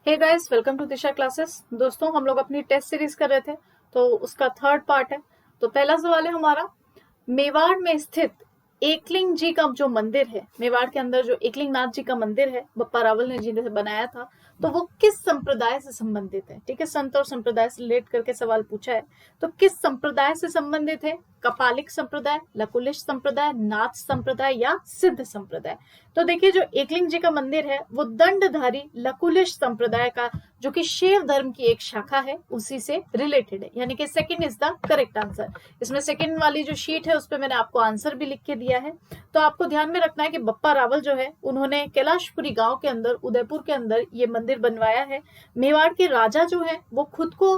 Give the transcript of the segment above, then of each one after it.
Hey guys, welcome to Disha classes. दोस्तों, हम लोग अपनी टेस्ट सीरीज कर रहे थे, तो उसका थर्ड पार्ट है। तो पहला सवाल है हमारा, मेवाड़ में स्थित एकलिंग जी का जो मंदिर है, मेवाड़ के अंदर जो एकलिंग नाथ जी का मंदिर है, बप्पा रावल ने जी ने बनाया था, तो वो किस संप्रदाय से संबंधित है। ठीक है, संत और संप्रदाय से रिलेट करके सवाल पूछा है। तो किस संप्रदाय से संबंधित है? कपालिक संप्रदाय, लकुलिश संप्रदाय, नाथ संप्रदाय या सिद्ध संप्रदाय। तो देखिए, जो एकलिंग जी का मंदिर है वो दंडधारी लकुलिश संप्रदाय का, जो कि शैव धर्म की एक शाखा है, उसी से रिलेटेड है। यानी कि second is the correct answer. इसमें सेकंड वाली जो शीट है उस पर मैंने आपको आंसर भी लिख के दिया है। तो आपको ध्यान में रखना है कि बप्पा रावल जो है उन्होंने कैलाशपुरी गांव के अंदर, उदयपुर के अंदर ये मंदिर बनवाया है। मेवाड़ के राजा जो है वो खुद को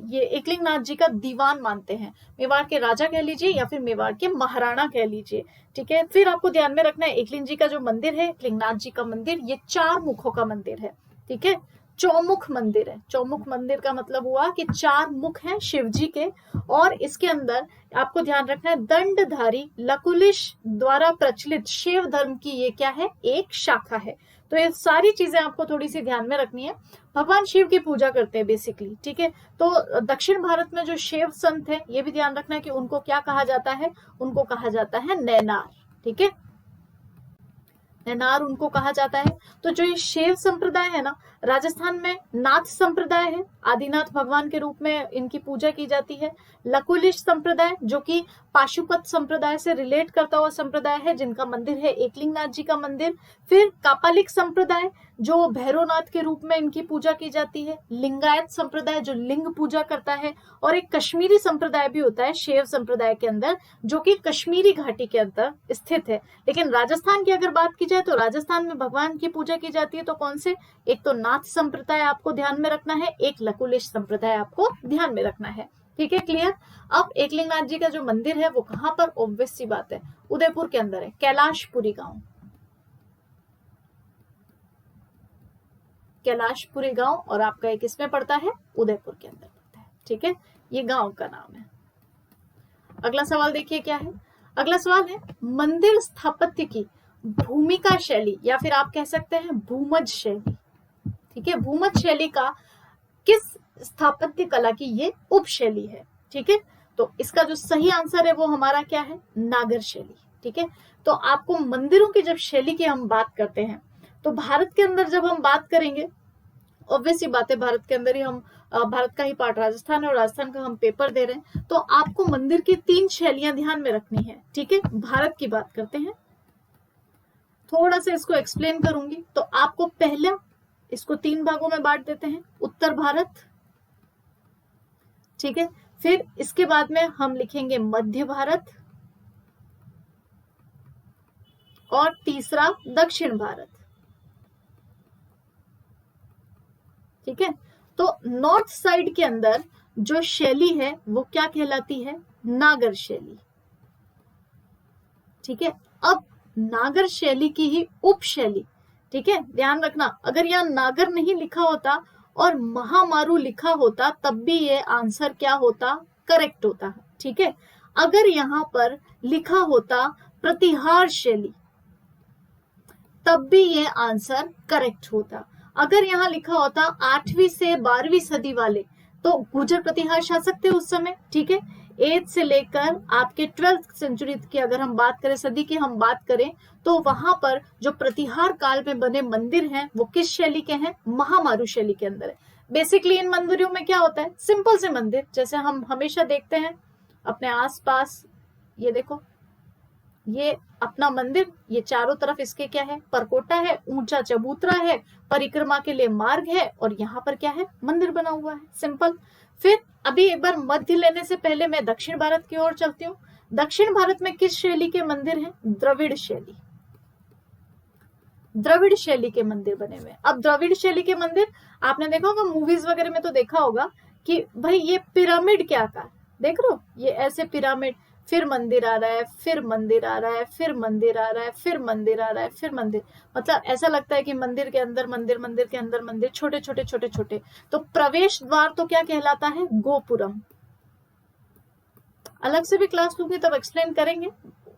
ये एकलिंग नाथ जी का दीवान मानते हैं। मेवाड़ के राजा कह लीजिए या फिर मेवाड़ के महाराणा कह लीजिए। ठीक है, फिर आपको ध्यान में रखना है एकलिंग जी का जो मंदिर है, एकलिंग नाथ जी का मंदिर, ये 4 मुखों का मंदिर है। ठीक है, चौमुख मंदिर है। चौमुख मंदिर का मतलब हुआ कि 4 मुख हैं शिव जी के, और इसके अंदर आपको ध्यान रखना है दंडधारी लकुलिश द्वारा प्रचलित शिव धर्म की ये क्या है, एक शाखा है। तो ये सारी चीजें आपको थोड़ी सी ध्यान में रखनी है। भगवान शिव की पूजा करते हैं बेसिकली। ठीक है, तो दक्षिण भारत में जो शिव संत है, ये भी ध्यान रखना है कि उनको क्या कहा जाता है, उनको कहा जाता है नैनार। ठीक है, नैनार उनको कहा जाता है। तो जो ये शैव संप्रदाय है ना, राजस्थान में नाथ संप्रदाय है, आदिनाथ भगवान के रूप में इनकी पूजा की जाती है। लकुलिश संप्रदाय जो कि पाशुपत संप्रदाय से रिलेट करता हुआ संप्रदाय है, जिनका मंदिर है एकलिंग नाथ जी का मंदिर। फिर कापालिक संप्रदाय जो भैरवनाथ के रूप में इनकी पूजा की जाती है। लिंगायत संप्रदाय जो लिंग पूजा करता है, और एक कश्मीरी संप्रदाय भी होता है शैव संप्रदाय के अंदर, जो कि कश्मीरी घाटी के अंदर स्थित है। लेकिन राजस्थान की अगर बात की जाए तो राजस्थान में भगवान की पूजा की जाती है। तो कौन से? एक तो नाथ संप्रदाय आपको ध्यान में रखना है, एक लकुलिश संप्रदाय आपको ध्यान में रखना है। ठीक है, क्लियर। अब एकलिंग नाथ जी का जो मंदिर है वो कहां पर? ऑब्वियस सी बात है, उदयपुर के अंदर है, कैलाशपुरी गांव। कैलाशपुरी गांव, और आपका एक इसमें पड़ता है, उदयपुर के अंदर पड़ता है। ठीक है, ये गांव का नाम है। अगला सवाल देखिए क्या है। अगला सवाल है, मंदिर स्थापत्य की भूमिका शैली, या फिर आप कह सकते हैं भूमज शैली। ठीक है, भूमज शैली का किस स्थापत्य कला की ये उप शैली है। ठीक है, तो इसका जो सही आंसर है वो हमारा क्या है? नागर शैली। ठीक है, तो आपको मंदिरों की जब शैली की हम बात करते हैं, तो भारत के अंदर जब हम बात करेंगे, ऑब्वियस ही बात है, भारत के अंदर ही हम, भारत का ही पार्ट राजस्थान है और राजस्थान का हम पेपर दे रहे हैं, तो आपको मंदिर की 3 शैलियां ध्यान में रखनी है। ठीक है, भारत की बात करते हैं, थोड़ा सा इसको एक्सप्लेन करूंगी। तो आपको पहला, इसको 3 भागों में बांट देते हैं, उत्तर भारत। ठीक है, फिर इसके बाद में हम लिखेंगे मध्य भारत, और तीसरा दक्षिण भारत। ठीक है, तो नॉर्थ साइड के अंदर जो शैली है वो क्या कहलाती है? नागर शैली। ठीक है, अब नागर शैली की ही उप शैली। ठीक है, ध्यान रखना, अगर यहाँ नागर नहीं लिखा होता और महामारू लिखा होता तब भी ये आंसर क्या होता? करेक्ट होता। ठीक है, अगर यहाँ पर लिखा होता प्रतिहार शैली तब भी ये आंसर करेक्ट होता। अगर यहाँ लिखा होता 8वीं से 12वीं सदी वाले, तो गुर्जर प्रतिहार शासक थे उस समय। ठीक है, 8 से लेकर आपके 12th सेंचुरी की अगर हम बात करें, सदी की हम बात करें, तो वहां पर जो प्रतिहार काल में बने मंदिर हैं वो किस शैली के हैं? महामारू शैली के अंदर है। बेसिकली इन मंदिरों में क्या होता है? सिंपल से मंदिर, जैसे हम हमेशा देखते हैं अपने आसपास। ये देखो, ये अपना मंदिर, ये चारों तरफ इसके क्या है? परकोटा है, ऊंचा चबूतरा है, परिक्रमा के लिए मार्ग है, और यहाँ पर क्या है? मंदिर बना हुआ है। सिंपल। फिर अभी एक बार मध्य लेने से पहले मैं दक्षिण भारत की ओर चलती हूँ। दक्षिण भारत में किस शैली के मंदिर हैं? द्रविड़ शैली। द्रविड़ शैली के मंदिर बने हुए। अब द्रविड़ शैली के मंदिर आपने देखा होगा, मूवीज वगैरह में तो देखा होगा कि भाई ये पिरामिड क्या का, देख रहे हो, ये ऐसे पिरामिड, फिर मंदिर आ रहा है, फिर मंदिर आ रहा है, फिर मंदिर आ रहा है, फिर मंदिर आ रहा है, फिर मंदिर, मतलब ऐसा लगता है कि मंदिर के अंदर मंदिर, मंदिर के अंदर मंदिर, छोटे छोटे छोटे छोटे। तो प्रवेश द्वार तो क्या कहलाता है? गोपुरम। अलग से भी क्लास लूंगी तब एक्सप्लेन करेंगे।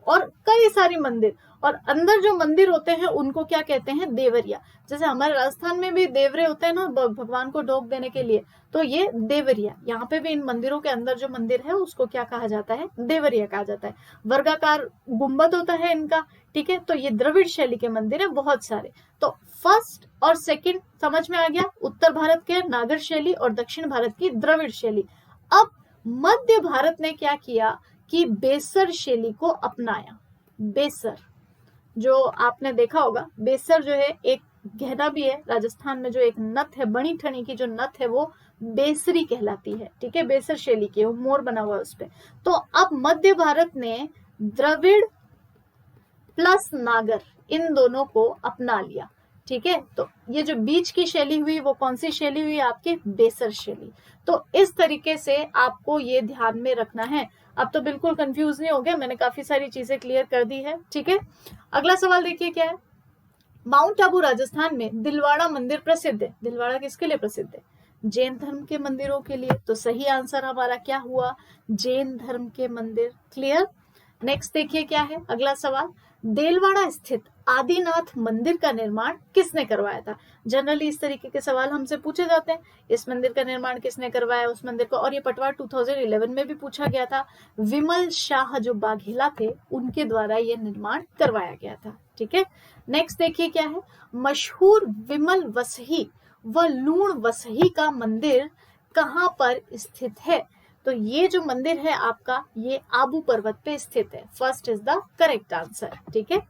और कई सारी मंदिर, और अंदर जो मंदिर होते हैं उनको क्या कहते हैं, देवरिया। जैसे हमारे राजस्थान में भी देवरे होते हैं ना भगवान को ढोक देने के लिए, तो ये देवरिया। यहाँ पे भी इन मंदिरों के अंदर जो मंदिर है उसको क्या कहा जाता है, देवरिया कहा जाता है। वर्गाकार गुंबद होता है इनका, ठीक है। तो ये द्रविड़ शैली के मंदिर है बहुत सारे। तो फर्स्ट और सेकंड समझ में आ गया, उत्तर भारत के नागर शैली और दक्षिण भारत की द्रविड़ शैली। अब मध्य भारत ने क्या किया कि बेसर शैली को अपनाया। बेसर जो आपने देखा होगा, बेसर जो है एक गहना भी है राजस्थान में, जो एक नथ है बनी ठनी की जो नथ है वो बेसरी कहलाती है, ठीक है। बेसर शैली की, वो मोर बना हुआ है उस पे। तो अब मध्य भारत ने द्रविड़ प्लस नागर इन दोनों को अपना लिया, ठीक है। तो ये जो बीच की शैली हुई वो कौन सी शैली हुई, आपकी बेसर शैली। तो इस तरीके से आपको ये ध्यान में रखना है। अब तो बिल्कुल कंफ्यूज नहीं हो गया, मैंने काफी सारी चीजें क्लियर कर दी है, ठीक है। अगला सवाल देखिए क्या है, माउंट आबू राजस्थान में दिलवाड़ा मंदिर प्रसिद्ध है। दिलवाड़ा किसके लिए प्रसिद्ध है, जैन धर्म के मंदिरों के लिए। तो सही आंसर हमारा क्या हुआ, जैन धर्म के मंदिर। क्लियर। नेक्स्ट देखिए क्या है अगला सवाल, देलवाड़ा स्थित आदिनाथ मंदिर का निर्माण किसने करवाया था। जनरली इस तरीके के सवाल हमसे पूछे जाते हैं, इस मंदिर का निर्माण किसने करवाया, उस मंदिर को। और ये पटवार 2011 में भी पूछा गया था, विमल शाह जो बाघेला थे उनके द्वारा ये निर्माण करवाया गया था, ठीक है। नेक्स्ट देखिए क्या है, मशहूर विमल वसही व लूण वसही का मंदिर कहाँ पर स्थित है। तो ये जो मंदिर है आपका, ये आबू पर्वत पे स्थित है। First is the correct answer, ठीक है।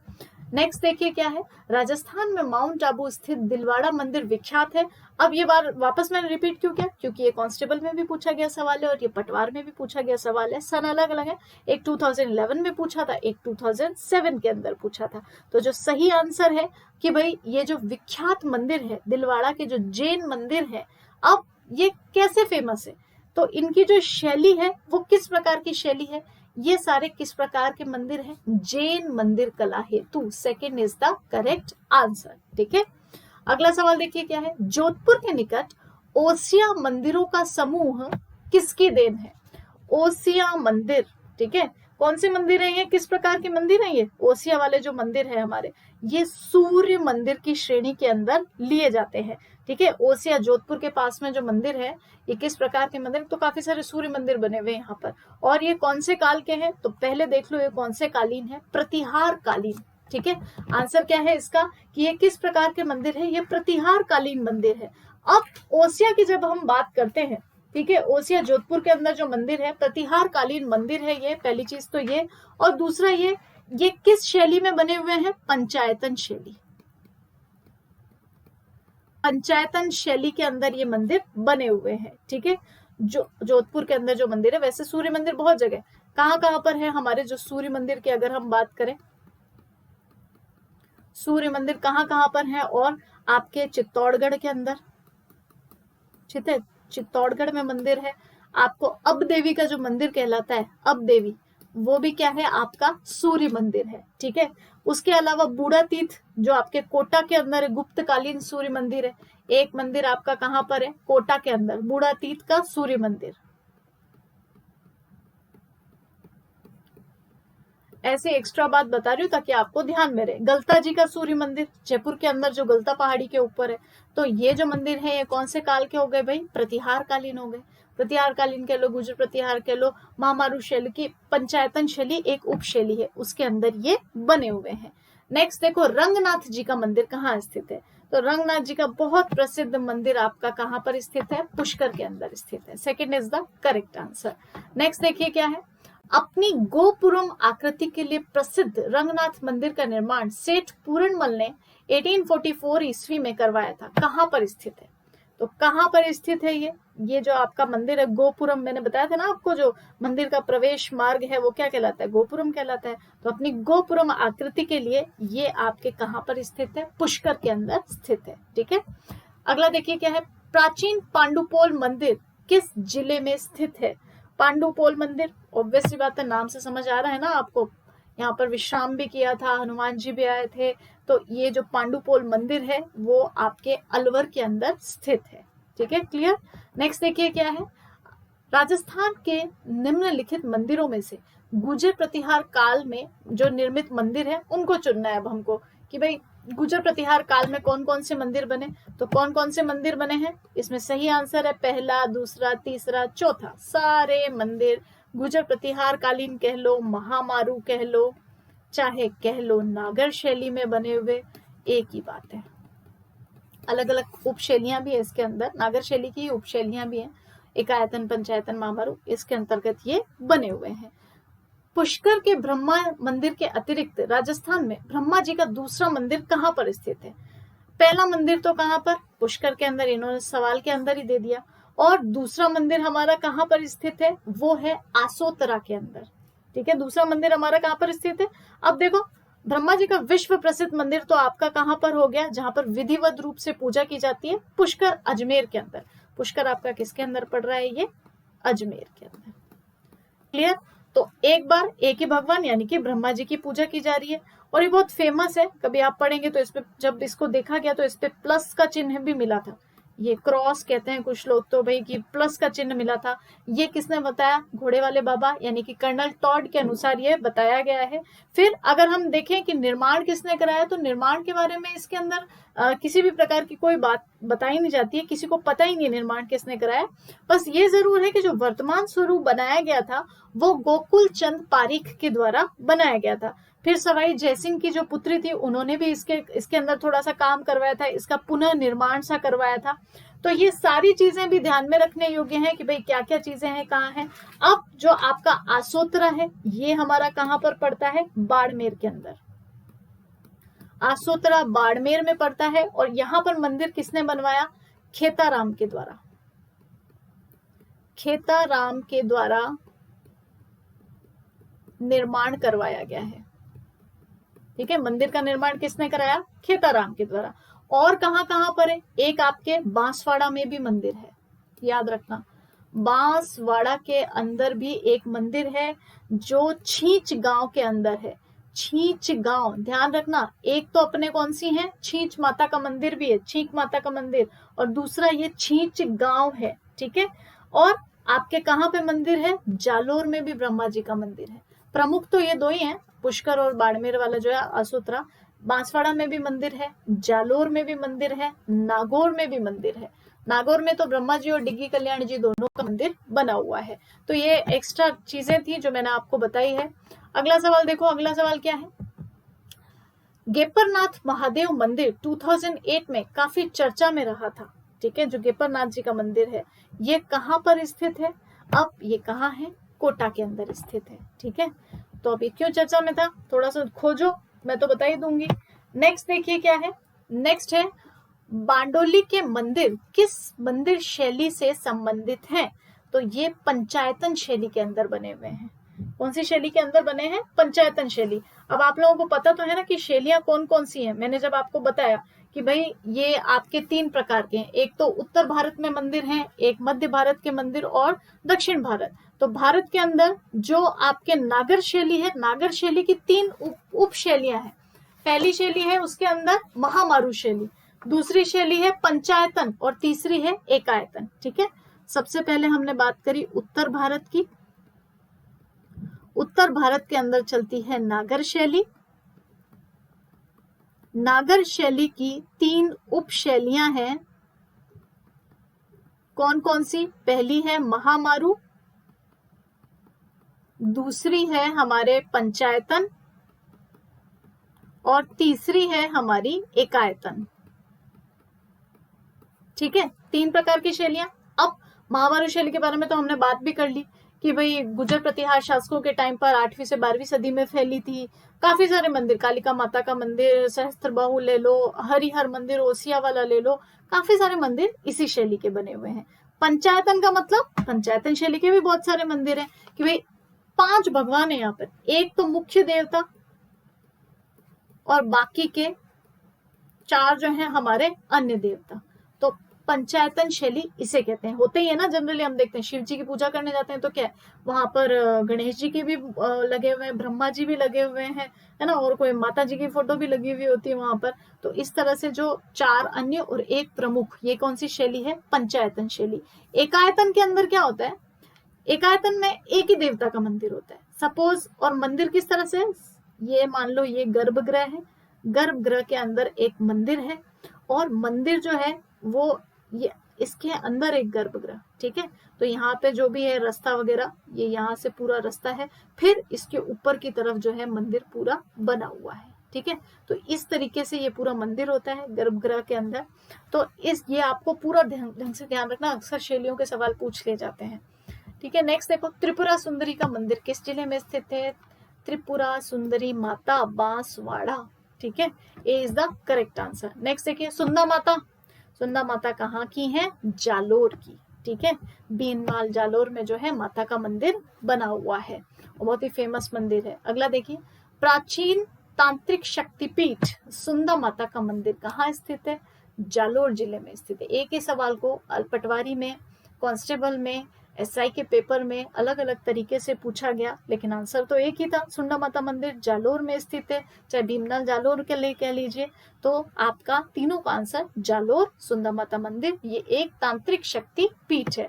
नेक्स्ट देखिए क्या है, राजस्थान में माउंट आबू स्थित दिलवाड़ा मंदिर विख्यात है। अब ये बार वापस मैंने रिपीट क्यों किया, क्योंकि ये कांस्टेबल में भी पूछा गया सवाल है और ये पटवार में भी पूछा गया सवाल है। सन अलग अलग है, एक 2011 में पूछा था, एक 2007 के अंदर पूछा था। तो जो सही आंसर है कि भाई ये जो विख्यात मंदिर है दिलवाड़ा के, जो जैन मंदिर है, अब ये कैसे फेमस है, तो इनकी जो शैली है वो किस प्रकार की शैली है, ये सारे किस प्रकार के मंदिर हैं, जैन मंदिर कला हेतु। Second is the correct answer, ठीक है। अगला सवाल देखिए क्या है, जोधपुर के निकट ओसिया मंदिरों का समूह किसकी देन है। ओसिया मंदिर, ठीक है। कौन से मंदिर है ये, किस प्रकार के मंदिर है ये, ओसिया वाले जो मंदिर है हमारे, ये सूर्य मंदिर की श्रेणी के अंदर लिए जाते हैं, ठीक है। ओसिया जोधपुर के पास में जो मंदिर है, ये किस प्रकार के मंदिर, तो काफी सारे सूर्य मंदिर बने हुए हैं यहाँ पर। और ये कौन से काल के हैं, तो पहले देख लो ये कौन से कालीन है, प्रतिहार कालीन, ठीक है। आंसर क्या है इसका कि ये किस प्रकार के मंदिर है, ये प्रतिहार कालीन मंदिर है। अब ओसिया की जब हम बात करते हैं, ठीक है, ओसिया जोधपुर के अंदर जो मंदिर है प्रतिहार कालीन मंदिर है ये, पहली चीज तो ये। और दूसरा ये किस शैली में बने हुए हैं, पंचायतन शैली। पंचायतन शैली के अंदर ये मंदिर बने हुए हैं, ठीक है। जो जोधपुर के अंदर जो मंदिर है, वैसे सूर्य मंदिर बहुत जगह, कहाँ पर है हमारे जो सूर्य मंदिर की अगर हम बात करें, सूर्य मंदिर कहाँ पर है, और आपके चित्तौड़गढ़ के अंदर, ठीक है, चित्तौड़गढ़ में मंदिर है। आपको अब देवी का जो मंदिर कहलाता है, अब देवी, वो भी क्या है आपका सूर्य मंदिर है, ठीक है। उसके अलावा बूढ़ा तीर्थ जो आपके कोटा के अंदर है, गुप्तकालीन सूर्य मंदिर है। एक मंदिर आपका कहाँ पर है, कोटा के अंदर, बूढ़ा तीर्थ का सूर्य मंदिर। ऐसे एक्स्ट्रा बात बता रही हूँ ताकि आपको ध्यान में रहे। गलता जी का सूर्य मंदिर जयपुर के अंदर जो गलता पहाड़ी के ऊपर है। तो ये जो मंदिर है ये कौन से काल के हो गए भाई, प्रतिहार कालीन हो गए। प्रतिहार कालीन कह लो, गुर्जर प्रतिहार कह लो, महामारू शैली की पंचायतन शैली एक उप शैली है, उसके अंदर ये बने हुए हैं। नेक्स्ट देखो, रंगनाथ जी का मंदिर कहाँ स्थित है। तो रंगनाथ जी का बहुत प्रसिद्ध मंदिर आपका कहाँ पर स्थित है, पुष्कर के अंदर स्थित है। Second is the correct answer. Next देखिए क्या है, अपनी गोपुरम आकृति के लिए प्रसिद्ध रंगनाथ मंदिर का निर्माण सेठ पूरणमल ने 1844 ईस्वी में करवाया था। कहाँ पर स्थित है, तो कहाँ पर स्थित है ये जो आपका मंदिर है गोपुरम, मैंने बताया था ना आपको, जो मंदिर का प्रवेश मार्ग है वो क्या कहलाता है, गोपुरम कहलाता है। तो अपनी गोपुरम आकृति के लिए ये आपके कहाँ पर स्थित है, पुष्कर के अंदर स्थित है, ठीक है। अगला देखिए क्या है, प्राचीन पांडुपोल मंदिर किस जिले में स्थित है। पांडुपोल मंदिर, ऑब्वियसली बात है, नाम से समझ आ रहा है ना आपको, यहाँ पर विश्राम भी किया था, हनुमान जी भी आए थे। तो ये जो पांडुपोल मंदिर है वो आपके अलवर के अंदर स्थित है, ठीक है, क्लियर। नेक्स्ट देखिए क्या है, राजस्थान के निम्नलिखित मंदिरों में से गुर्जर प्रतिहार काल में जो निर्मित मंदिर है उनको चुनना है अब हमको कि भाई गुर्जर प्रतिहार काल में कौन कौन से मंदिर बने। तो कौन कौन से मंदिर बने हैं, इसमें सही आंसर है पहला, दूसरा, तीसरा, चौथा, सारे मंदिर गुर्जर प्रतिहार कालीन कह लो, महामारू कह लो, चाहे कह लो नागर शैली में बने हुए, एक ही बात है। अलग अलग उपशैलियां भी है इसके अंदर, नागर शैली की उपशैलियां भी हैं, एकायतन, पंचायतन, महामारू इसके अंतर्गत ये बने हुए हैं। पुष्कर के ब्रह्मा मंदिर के अतिरिक्त राजस्थान में ब्रह्मा जी का दूसरा मंदिर कहाँ पर स्थित है। पहला मंदिर तो कहाँ पर, पुष्कर के अंदर, इन्होंने सवाल के अंदर ही दे दिया। और दूसरा मंदिर हमारा कहाँ पर स्थित है, वो है आसोतरा के अंदर। ठीक है, दूसरा मंदिर हमारा कहाँ पर स्थित है। अब देखो ब्रह्मा जी का विश्व प्रसिद्ध मंदिर तो आपका कहाँ पर हो गया, जहां पर विधिवत रूप से पूजा की जाती है, पुष्कर अजमेर के अंदर। पुष्कर आपका किसके अंदर पड़ रहा है, ये अजमेर के अंदर। क्लियर। तो एक बार एक ही भगवान यानी कि ब्रह्मा जी की पूजा की जा रही है, और ये बहुत फेमस है, कभी आप पढ़ेंगे तो इस पे जब इसको देखा गया तो इस पे प्लस का चिन्ह भी मिला था, ये क्रॉस कहते हैं कुछ लोग तो भाई कि प्लस का चिन्ह मिला था। ये किसने बताया, घोड़े वाले बाबा यानी कि कर्नल टॉड के अनुसार ये बताया गया है। फिर अगर हम देखें कि निर्माण किसने कराया, तो निर्माण के बारे में इसके अंदर किसी भी प्रकार की कोई बात बताई नहीं जाती है, किसी को पता ही नहीं निर्माण किसने कराया। बस ये जरूर है कि जो वर्तमान स्वरूप बनाया गया था वो गोकुल चंद पारीख के द्वारा बनाया गया था। फिर सवाई जयसिंह की जो पुत्री थी उन्होंने भी इसके अंदर थोड़ा सा काम करवाया था, इसका पुनः निर्माण सा करवाया था। तो ये सारी चीजें भी ध्यान में रखने योग्य हैं कि भाई क्या क्या चीजें हैं, कहाँ हैं। अब जो आपका आसोतरा है ये हमारा कहाँ पर पड़ता है, बाड़मेर के अंदर। आसोतरा बाड़मेर में पड़ता है, और यहाँ पर मंदिर किसने बनवाया, खेताराम के द्वारा। खेताराम के द्वारा निर्माण करवाया गया है। ठीक है, मंदिर का निर्माण किसने कराया, खेताराम के द्वारा। और कहां कहां पर है, एक आपके बांसवाड़ा में भी मंदिर है, याद रखना। बांसवाड़ा के अंदर भी एक मंदिर है जो छींच गांव के अंदर है। छींच गांव ध्यान रखना, एक तो अपने कौन सी है, छींच माता का मंदिर भी है, छींच माता का मंदिर, और दूसरा ये छींच गांव है। ठीक है, और आपके कहां पे मंदिर है, जालोर में भी ब्रह्मा जी का मंदिर है। प्रमुख तो ये दो ही हैं, पुष्कर और बाड़मेर वाला जो है आसोतरा। बांसवाड़ा में भी मंदिर है, जालोर में भी मंदिर है, नागौर में भी मंदिर है। नागौर में तो ब्रह्मा जी और डिग्गी कल्याण जी दोनों का मंदिर बना हुआ है। तो ये एक्स्ट्रा चीजें थी जो मैंने आपको बताई है। अगला सवाल देखो, अगला सवाल क्या है, गेपरनाथ महादेव मंदिर 2008 में काफी चर्चा में रहा था। ठीक है, जो गेपरनाथ जी का मंदिर है ये कहाँ पर स्थित है, अब ये कहाँ है, कोटा के अंदर स्थित है। ठीक है, तो अब ये क्यों चर्चा में था, थोड़ा सा खोजो, मैं तो बता ही दूंगी। नेक्स्ट देखिए क्या है, नेक्स्ट है बांडोली के मंदिर किस मंदिर शैली से संबंधित हैं। तो ये पंचायतन शैली के अंदर बने हुए हैं। कौन सी शैली के अंदर बने हैं, पंचायतन शैली। अब आप लोगों को पता तो है ना कि शैलियां कौन कौन सी हैं। मैंने जब आपको बताया कि भाई ये आपके 3 प्रकार के हैं, एक तो उत्तर भारत में मंदिर हैं, एक मध्य भारत के मंदिर, और दक्षिण भारत। तो भारत के अंदर जो आपके नागर शैली है, नागर शैली की 3 उप शैलियां हैं। पहली शैली है उसके अंदर महामारू शैली, दूसरी शैली है पंचायतन, और तीसरी है एकायतन। ठीक है, सबसे पहले हमने बात करी उत्तर भारत की। उत्तर भारत के अंदर चलती है नागर शैली। नागर शैली की 3 उप शैलियां हैं, कौन कौन सी, पहली है महामारू, दूसरी है हमारे पंचायतन, और तीसरी है हमारी एकायतन। ठीक है, 3 प्रकार की शैलियां। अब महामारू शैली के बारे में तो हमने बात भी कर ली कि भाई गुर्जर प्रतिहार शासकों के टाइम पर 8वीं से 12वीं सदी में फैली थी। काफी सारे मंदिर, कालिका माता का मंदिर, सहस्त्रबाहु ले लो, हरिहर मंदिर, ओसिया वाला ले लो, काफी सारे मंदिर इसी शैली के बने हुए हैं। पंचायतन का मतलब, पंचायतन शैली के भी बहुत सारे मंदिर हैं कि भाई 5 भगवान है यहाँ पर, एक तो मुख्य देवता और बाकी के 4 जो हैं हमारे अन्य देवता। तो पंचायतन शैली इसे कहते हैं। होते ही है ना, जनरली हम देखते हैं शिव जी की पूजा करने जाते हैं तो क्या है, वहां पर गणेश जी के भी लगे हुए हैं, ब्रह्मा जी भी लगे हुए हैं, है ना, और कोई माता जी की फोटो भी लगी हुई होती है वहां पर। तो इस तरह से जो 4 अन्य और एक प्रमुख, ये कौन सी शैली है, पंचायतन शैली। एकायतन के अंदर क्या होता है, एकायतन में एक ही देवता का मंदिर होता है सपोज, और मंदिर किस तरह से, ये मान लो ये गर्भगृह है, गर्भगृह के अंदर एक मंदिर है, और मंदिर जो है वो ये इसके अंदर एक गर्भगृह, ठीक है। तो यहाँ पे जो भी है रास्ता वगैरह, ये यहाँ से पूरा रास्ता है, फिर इसके ऊपर की तरफ जो है मंदिर पूरा बना हुआ है, ठीक है। तो इस तरीके से ये पूरा मंदिर होता है गर्भगृह के अंदर। तो ये आपको पूरा ढंग से ध्यान रखना, अक्सर शैलियों के सवाल पूछ ले जाते हैं, ठीक है। नेक्स्ट देखो, त्रिपुरा सुंदरी का मंदिर किस जिले में स्थित है? त्रिपुरा सुंदरी माता बांसवाड़ा, ठीक है, A is the correct answer. Next देखिए, सुंदा माता, सुंदा माता कहाँ की है? जालोर की, ठीक है। बीनमाल जालोर में जो है माता का मंदिर बना हुआ है, बहुत ही फेमस मंदिर है। अगला देखिए, प्राचीन तांत्रिक शक्तिपीठ सुंदा माता का मंदिर कहाँ स्थित है? जालोर जिले में स्थित है। एक ही सवाल को पटवारी में, कांस्टेबल में, एसआई के पेपर में अलग अलग तरीके से पूछा गया, लेकिन आंसर तो एक ही था, सुंदा माता मंदिर जालोर में स्थित है, चाहे भीमनाल जालोर के लिए कह लीजिए। तो आपका तीनों का आंसर जालोर, सुंदा माता मंदिर, ये एक तांत्रिक शक्ति पीठ है।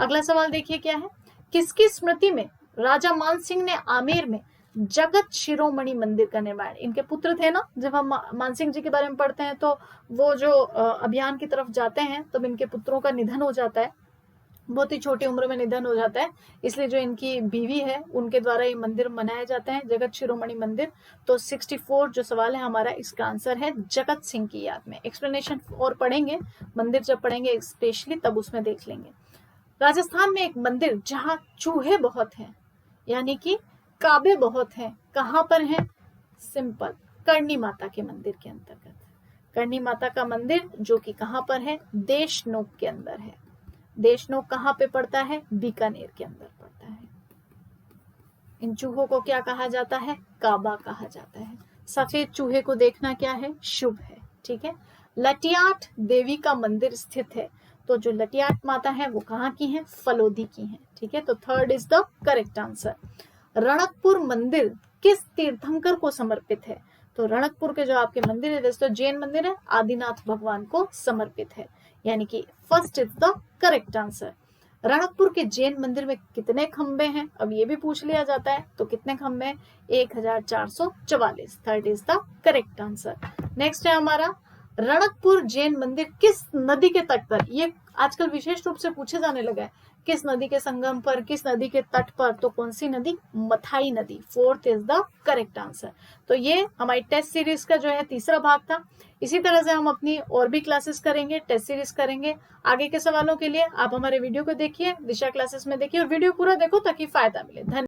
अगला सवाल देखिए क्या है, किसकी स्मृति में राजा मान सिंह ने आमेर में जगत शिरोमणि मंदिर का निर्माण, इनके पुत्र थे ना, जब हम मानसिंह जी के बारे में पढ़ते हैं तो वो जो अभियान की तरफ जाते हैं तब इनके पुत्रों का निधन हो जाता है, बहुत ही छोटी उम्र में निधन हो जाता है, इसलिए जो इनकी बीवी है उनके द्वारा ये मंदिर बनाया जाता है, जगत शिरोमणि मंदिर। तो 64 जो सवाल है हमारा, इसका आंसर है जगत सिंह की याद में। एक्सप्लेनेशन और पढ़ेंगे, मंदिर जब पढ़ेंगे स्पेशली तब उसमें देख लेंगे। राजस्थान में एक मंदिर जहाँ चूहे बहुत हैं, यानी कि काबे बहुत हैं, कहाँ पर हैं? सिंपल, करणी माता के मंदिर के अंतर्गत। करणी माता का मंदिर जो कि कहाँ पर है? देशनोक के अंदर है। देशनोक कहाँ पे पड़ता है? बीकानेर के अंदर पड़ता है। इन चूहों को क्या कहा जाता है? काबा कहा जाता है। सफेद चूहे को देखना क्या है? शुभ है, ठीक है। लटियाट देवी का मंदिर स्थित है, तो जो लटियाट माता है वो कहाँ की है? फलोदी की है, ठीक है। तो third is the correct answer. Ranakpur मंदिर किस तीर्थंकर को समर्पित है? तो रणकपुर के जो आपके मंदिर है दोस्तों, जैन मंदिर है, आदिनाथ भगवान को समर्पित है, यानी कि first is the correct answer. Ranakpur के जैन मंदिर में कितने खंबे हैं? अब ये भी पूछ लिया जाता है, तो कितने खंबे? 1444, third is the correct answer. Next है हमारा, रणकपुर जैन मंदिर किस नदी के तट पर? ये आजकल विशेष रूप से पूछे जाने लगा है, किस नदी के संगम पर, किस नदी के तट पर? तो कौन सी नदी? मथाई नदी, fourth is the correct answer. तो ये हमारी टेस्ट सीरीज का जो है तीसरा भाग था। इसी तरह से हम अपनी और भी क्लासेस करेंगे, टेस्ट सीरीज करेंगे। आगे के सवालों के लिए आप हमारे वीडियो को देखिए, दिशा क्लासेस में देखिए, और वीडियो पूरा देखो ताकि फायदा मिले। धन्यवाद।